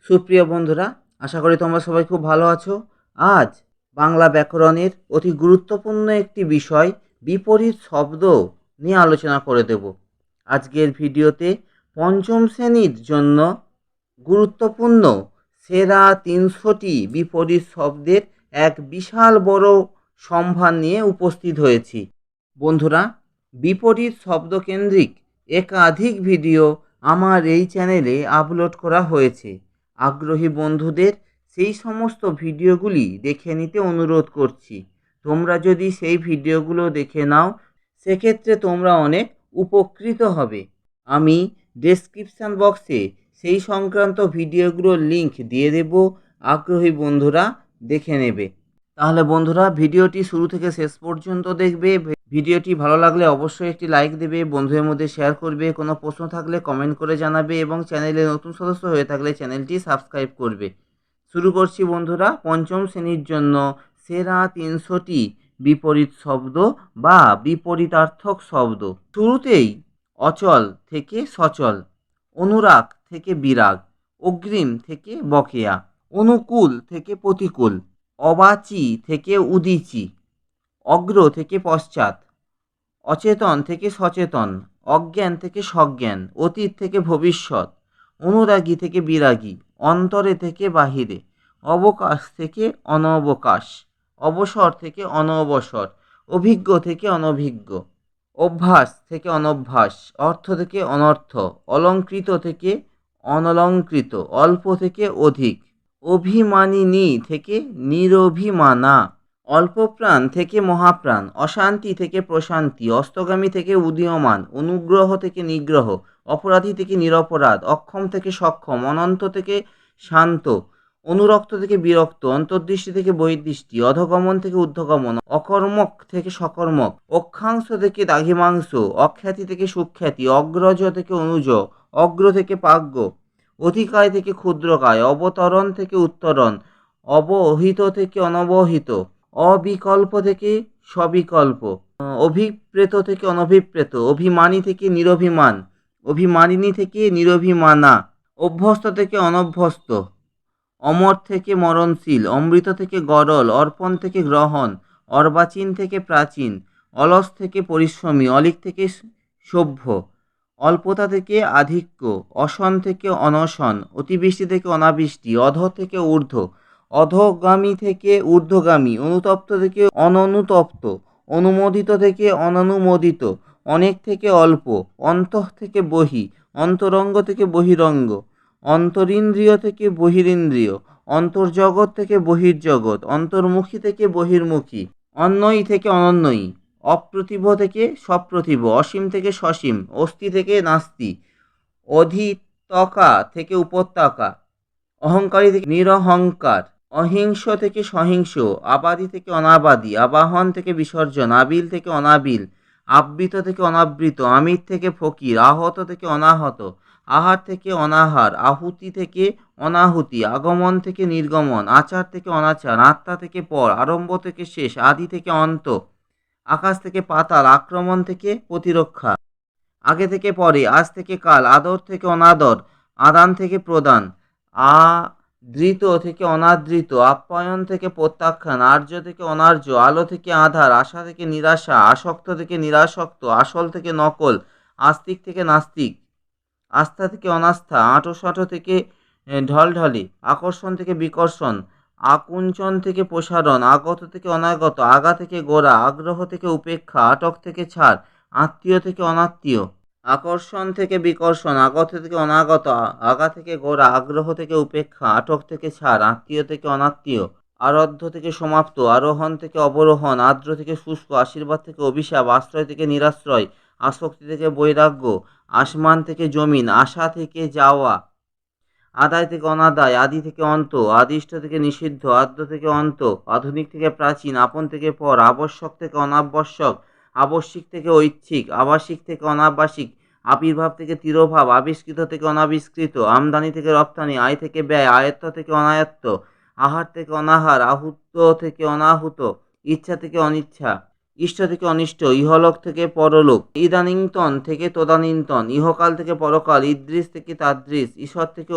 সুপ্রিয় বন্ধুরা, আশা করি তোমরা সবাই খুব ভালো আছো। আজ বাংলা ব্যাকরণের অতি গুরুত্বপূর্ণ একটি বিষয় বিপরীত শব্দ নিয়ে আলোচনা করে দেব। আজকের ভিডিওতে পঞ্চম শ্রেণীর জন্য গুরুত্বপূর্ণ সেরা 300টি বিপরীত শব্দের এক বিশাল বড় সম্ভার নিয়ে উপস্থিত হয়েছি। বন্ধুরা, বিপরীত শব্দকেন্দ্রিক একাধিক ভিডিও আমার এই চ্যানেলে আপলোড করা হয়েছে। আগ্রহী বন্ধুদের সেই সমস্ত ভিডিওগুলি দেখে নিতে অনুরোধ করছি। তোমরা যদি সেই ভিডিওগুলো দেখে নাও, সেক্ষেত্রে তোমরা অনেক উপকৃত হবে। আমি ডেসক্রিপশান বক্সে সেই সংক্রান্ত ভিডিওগুলোর লিংক দিয়ে দেব, আগ্রহী বন্ধুরা দেখে নেবে। তাহলে বন্ধুরা, ভিডিওটি শুরু থেকে শেষ পর্যন্ত দেখবে। ভিডিওটি ভালো লাগলে অবশ্যই একটি লাইক দেবে, বন্ধুদের মধ্যে শেয়ার করবে, কোনো প্রশ্ন থাকলে কমেন্ট করে জানাবে এবং চ্যানেলে নতুন সদস্য হয়ে থাকলে চ্যানেলটি সাবস্ক্রাইব করবে। শুরু করছি বন্ধুরা, পঞ্চম শ্রেণীর জন্য সেরা 300টি বিপরীত শব্দ বা বিপরীতার্থক শব্দ। শুরুতেই অচল থেকে সচল, অনুরাগ থেকে বিরাগ, অগ্রিম থেকে বকেয়া, অনুকূল থেকে প্রতিকূল, অবাচি থেকে উদীচী, অগ্র থেকে পশ্চাৎ, অচেতন থেকে সচেতন, অজ্ঞান থেকে সজ্ঞান, অতীত থেকে ভবিষ্যৎ, অনুরাগী থেকে বিরাগী, অন্তরে থেকে বাহিরে, অবকাশ থেকে অনবকাশ, অবসর থেকে অনবসর, অভিজ্ঞ থেকে অনভিজ্ঞ, অভ্যাস থেকে অনভ্যাস, অর্থ থেকে অনর্থ, অলঙ্কৃত থেকে অনলঙ্কৃত, অল্প থেকে অধিক, অভিমানিনী থেকে নিরভিমানা, অল্পপ্রাণ থেকে মহাপ্রাণ, অশান্তি থেকে প্রশান্তি, অস্তগামী থেকে উদীয়মান, অনুগ্রহ থেকে নিগ্রহ, অপরাধী থেকে নিরপরাধ, অক্ষম থেকে সক্ষম, অনন্ত থেকে শান্ত, অনুরক্ত থেকে বিরক্ত, অন্তর্দৃষ্টি থেকে বহির্দৃষ্টি, অধগমন থেকে ঊর্ধ্বগমন, অকর্মক থেকে সকর্মক, অক্ষাংশ থেকে দ্রাঘিমাংশ, অখ্যাতি থেকে সুখ্যাতি, অগ্রজ থেকে অনুজ, অগ্র থেকে প্রাজ্ঞ, অধিকায় থেকে ক্ষুদ্রকায়, অবতরণ থেকে উত্তরণ, অবহিত থেকে অনবহিত, অবিকল্প থেকে সবিকল্প, অভিপ্রেত থেকে অনভিপ্রেত, অভিমানী থেকে নিরভিমান, অভিমানিনী থেকে নিরভিমানা, অভ্যস্ত থেকে অনভ্যস্ত, অমর থেকে মরণশীল, অমৃত থেকে গরল, অর্পণ থেকে গ্রহণ, অর্বাচীন থেকে প্রাচীন, অলস থেকে পরিশ্রমী, অলিক থেকে সভ্য, অল্পতা থেকে আধিক্য, অসন থেকে অনশন, অতিবৃষ্টি থেকে অনাবৃষ্টি, অধ থেকে ঊর্ধ্ব, অধগামী থেকে ঊর্ধ্বগামী, অনুতপ্ত থেকে অননুতপ্ত, অনুমোদিত থেকে অননুমোদিত, অনেক থেকে অল্প, অন্তঃ থেকে বহি, অন্তরঙ্গ থেকে বহিরঙ্গ, অন্তরিন্দ্রিয় থেকে বহিরিন্দ্রিয়, অন্তর্জগৎ থেকে বহির্জগৎ, অন্তর্মুখী থেকে বহির্মুখী, অন্যয়ী থেকে অনন্যয়ী, অপ্রতিভ থেকে সপ্রতিভ, অসীম থেকে সসীম, অস্তি থেকে নাস্তি, অধিতকা থেকে উপত্যকা, অহংকারী থেকে নিরহংকার, অহিংস থেকে সহিংস, আবাদী থেকে অনাবাদী, আবাহন থেকে বিসর্জন, আবিল থেকে অনাবিল, আবৃত থেকে অনাবৃত, আমির থেকে ফকির, আহত থেকে অনাহত, আহার থেকে অনাহার, আহুতি থেকে অনাহুতি, আগমন থেকে নির্গমন, আচার থেকে অনাচার, আত্মা থেকে পর, আরম্ভ থেকে শেষ, আদি থেকে অন্ত, আকাশ থেকে পাতাল, আক্রমণ থেকে প্রতিরক্ষা, আগে থেকে পরে, আজ থেকে কাল, আদর থেকে অনাদর, আদান থেকে প্রদান, আদৃত থেকে অনাদৃত, আপ্যায়ন থেকে প্রত্যাখ্যান, আর্য থেকে অনার্য, আলো থেকে আধার, আশা থেকে নিরাশা, আসক্ত থেকে নিরাসক্ত, আসল থেকে নকল, আস্তিক থেকে নাস্তিক, আস্থা থেকে অনাস্থা, আঁটোসাঁটো থেকে ঢলঢলে, আকর্ষণ থেকে বিকর্ষণ, আকুঞ্চন থেকে প্রসারণ, আগত থেকে অনাগত, আগা থেকে গোড়া, আগ্রহ থেকে উপেক্ষা, আটক থেকে ছাড়, আত্মীয় থেকে অনাত্মীয়, আকর্ষণ থেকে বিকর্ষণ, আগত থেকে অনাগত, আগা থেকে গোড়া, আগ্রহ থেকে উপেক্ষা, আটক থেকে ছাড়, আত্মীয় থেকে অনাত্মীয়, আরব্ধ থেকে সমাপ্ত, আরোহণ থেকে অবরোহণ, আর্দ্র থেকে শুষ্ক, আশীর্বাদ থেকে অভিশাপ, আশ্রয় থেকে নিরাশ্রয়, আসক্তি থেকে বৈরাগ্য, আসমান থেকে জমিন, আশা থেকে যাওয়া, আদায় থেকে অনাদায়, আদি থেকে অন্ত, আদিষ্ট থেকে নিষিদ্ধ, আদ্য থেকে অন্ত, আধুনিক থেকে প্রাচীন, আপন থেকে পর, আবশ্যক থেকে অনাবশ্যক, আবশ্যিক থেকে ঐচ্ছিক, আবাসিক থেকে অনাবাসিক, আবির্ভাব থেকে তিরোভাব, আবিষ্কৃত থেকে অনাবিষ্কৃত, আমদানি থেকে রপ্তানি, আয় থেকে ব্যয়, আয়ত্ত থেকে অনায়ত্ত, আহার থেকে অনাহার, আহুত থেকে অনাহুত, ইচ্ছা থেকে অনিচ্ছা, ইষ্ট থেকে অনিষ্ট, ইহলোক থেকে পরলোক, ইদানীন্তন থেকে তদানীন্তন, ইহকাল থেকে পরকাল, ইদৃশ থেকে তাদৃশ, ঈশ্বর থেকে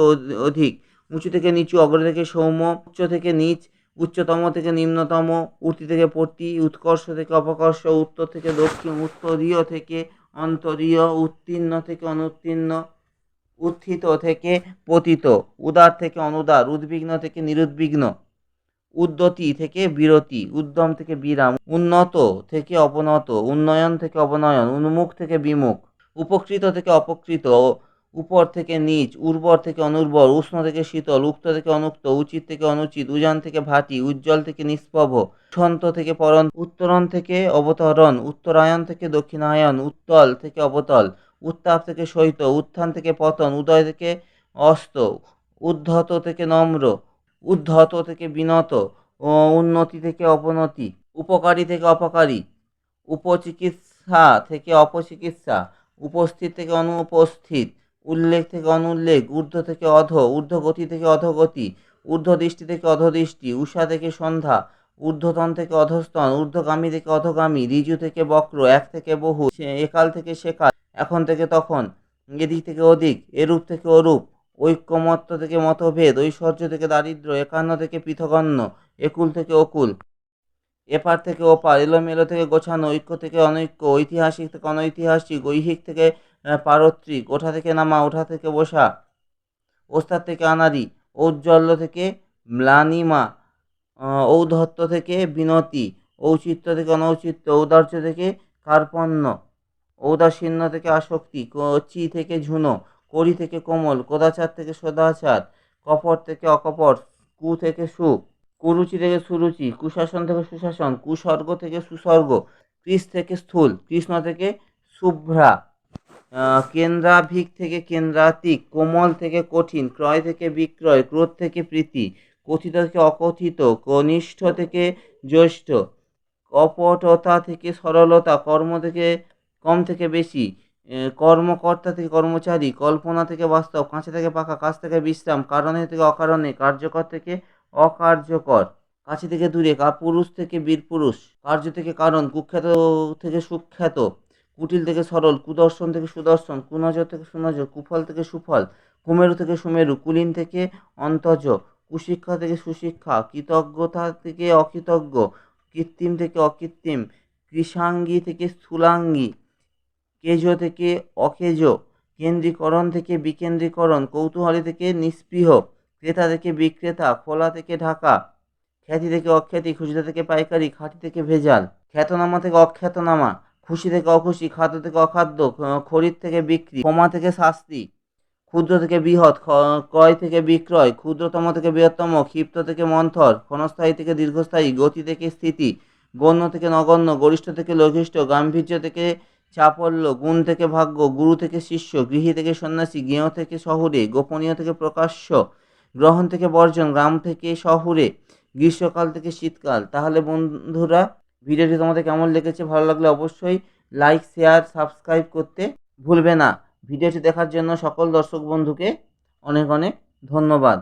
অধিক, উঁচু থেকে নিচু, অগ্র থেকে সৌম্য, উচ্চ থেকে নিচ, উচ্চতম থেকে নিম্নতম, উর্তি থেকে পর্তি, উৎকর্ষ থেকে অপকর্ষ, উত্তর থেকে দক্ষিণ, উত্তরীয় থেকে অন্তরীয়, উত্তীর্ণ থেকে অনুত্তীর্ণ, উত্থিত থেকে পতিত, উদার থেকে অনুদার, উদ্বিগ্ন থেকে নিরুদ্বিগ্ন, উদ্যতি থেকে বিরতি, উদ্যম থেকে বিরাম, উন্নত থেকে অবনত, উন্নয়ন থেকে অবনয়ন, উন্মুখ থেকে বিমুখ, উপকৃত থেকে অপকৃত, উপর থেকে নিচ, উর্বর থেকে অনুর্বর, উষ্ণ থেকে শীতল, উক্ত থেকে অনুক্ত, উচিত থেকে অনুচিত, উজান থেকে ভাটি, উজ্জ্বল থেকে নিষ্প্রভ, উৎসন্ত থেকে পরন্ত, উত্তরণ থেকে অবতরণ, উত্তরায়ণ থেকে দক্ষিণায়ন, উত্তল থেকে অবতল, উত্তাপ থেকে শৈত, উত্থান থেকে পতন, উদয় থেকে অস্ত, উদ্ধত থেকে নম্র, উদ্ধত থেকে বিনত, উন্নতি থেকে অবনতি, উপকারী থেকে অপকারী, উপচিকিৎসা থেকে অপচিকিৎসা, উপস্থিত থেকে অনুপস্থিত, উল্লেখ থেকে অনুল্লেখ, ঊর্ধ্ব থেকে অধ, ঊর্ধ্বগতি থেকে অধোগতি, ঊর্ধ্বদৃষ্টি থেকে অধোদৃষ্টি, উষা থেকে সন্ধ্যা, ঊর্ধ্বতন থেকে অধস্তন, ঊর্ধ্বগামী থেকে অধোগামী, ঋজু থেকে বক্র, এক থেকে বহু, একাল থেকে সেকাল, এখন থেকে তখন, এদিক থেকে ওদিক, এরূপ থেকে ওরূপ, ঐক্যমত্য থেকে মতভেদ, ঐশ্বর্য থেকে দারিদ্র্য, একান্ন থেকে পৃথগণ্য, একুল থেকে অকুল, এপার থেকে ওপার, এলোমেলো থেকে গোছানো, ঐক্য থেকে অনৈক্য, ঐতিহাসিক থেকে অনৈতিহাসিক, ঐহিক থেকে পারত্রিক, ওঠা থেকে নামা, ওঠা থেকে বসা, ওস্তাদ থেকে আনাড়ি, ঔজ্জ্বল্য থেকে ম্লানিমা, ঔদ্ধত্য থেকে বিনতি, ঔচিত্য থেকে অনৌচিত্য, ঔদার্য থেকে কার্পণ্য, ঔদাসীন্য থেকে আসক্তি, কচি থেকে ঝুনো, কড়ি থেকে কোমল, কদাচার থেকে সদাচার, কপট থেকে অকপট, কু থেকে সু, কুরুচি থেকে সুরুচি, কুশাসন থেকে সুশাসন, কুস্বর্গ থেকে সুস্বর্গ, কৃষ থেকে স্থূল, কৃষ্ণ থেকে শুভ্রা, কেন্দ্রাভিক থেকে কেন্দ্রাতিক, কোমল থেকে কঠিন, ক্রয় থেকে বিক্রয়, ক্রোধ থেকে প্রীতি, কথিত থেকে অকথিত, কনিষ্ঠ থেকে জ্যৈষ্ঠ, কপটতা থেকে সরলতা, কর্ম থেকে কম থেকে বেশি, কর্মকর্তা থেকে কর্মচারী, কল্পনা থেকে বাস্তব, কাঁচা থেকে পাকা, কাছ থেকে বিশ্রাম, কারণে থেকে অকারণে, কার্যকর থেকে অকার্যকর, কাছে থেকে দূরে, কাপুরুষ থেকে বীরপুরুষ, কার্য থেকে কারণ, কুখ্যাত থেকে সুখ্যাত, কুটিল থেকে সরল, কুদর্শন থেকে সুদর্শন, কুনজর থেকে সুনজর, কুফল থেকে সুফল, কুমেরু থেকে সুমেরু, কুলীন থেকে অন্তজ, কুশিক্ষা থেকে সুশিক্ষা, কৃতজ্ঞতা থেকে অকৃতজ্ঞ, কৃত্রিম থেকে অকৃত্রিম, কৃশাঙ্গী থেকে স্থূলাঙ্গী, কেজ থেকে অকেজ, কেন্দ্রীকরণ থেকে বিকেন্দ্রীকরণ, কৌতূহলী থেকে নিস্পৃহ, ক্রেতা থেকে বিক্রেতা, খোলা থেকে ঢাকা, খ্যাতি থেকে অখ্যাতি, খুচরা থেকে পাইকারি, খাঁটি থেকে ভেজাল, খ্যাতনামা থেকে অখ্যাতনামা, খুশি থেকে অখুশি, খাদ্য থেকে অখাদ্য, খরিদ থেকে বিক্রি, ক্ষমা থেকে শাস্তি, ক্ষুদ্র থেকে বৃহৎ, ক্রয় থেকে বিক্রয়, ক্ষুদ্রতম থেকে বৃহত্তম, ক্ষিপ্ত থেকে মন্থর, ক্ষণস্থায়ী থেকে দীর্ঘস্থায়ী, গতি থেকে স্থিতি, গণ্য থেকে নগণ্য, গরিষ্ঠ থেকে লঘিষ্ঠ, গাম্ভীর্য থেকে চাপল্য, গুণ থেকে ভাগ্য, গুরু থেকে শিষ্য, গৃহী থেকে সন্ন্যাসী, জ্ঞেয় থেকে শহুরে, গোপনীয় থেকে প্রকাশ্য, গ্রহণ থেকে বর্জন, গ্রাম থেকে শহুরে, গ্রীষ্মকাল থেকে শীতকাল। তাহলে বন্ধুরা, ভিডিওটি তোমাদের কেমন লেগেছে? ভালো লাগলে অবশ্যই লাইক, শেয়ার, সাবস্ক্রাইব করতে ভুলবে না। ভিডিওটি দেখার জন্য সকল দর্শক বন্ধুকে অনেক অনেক ধন্যবাদ।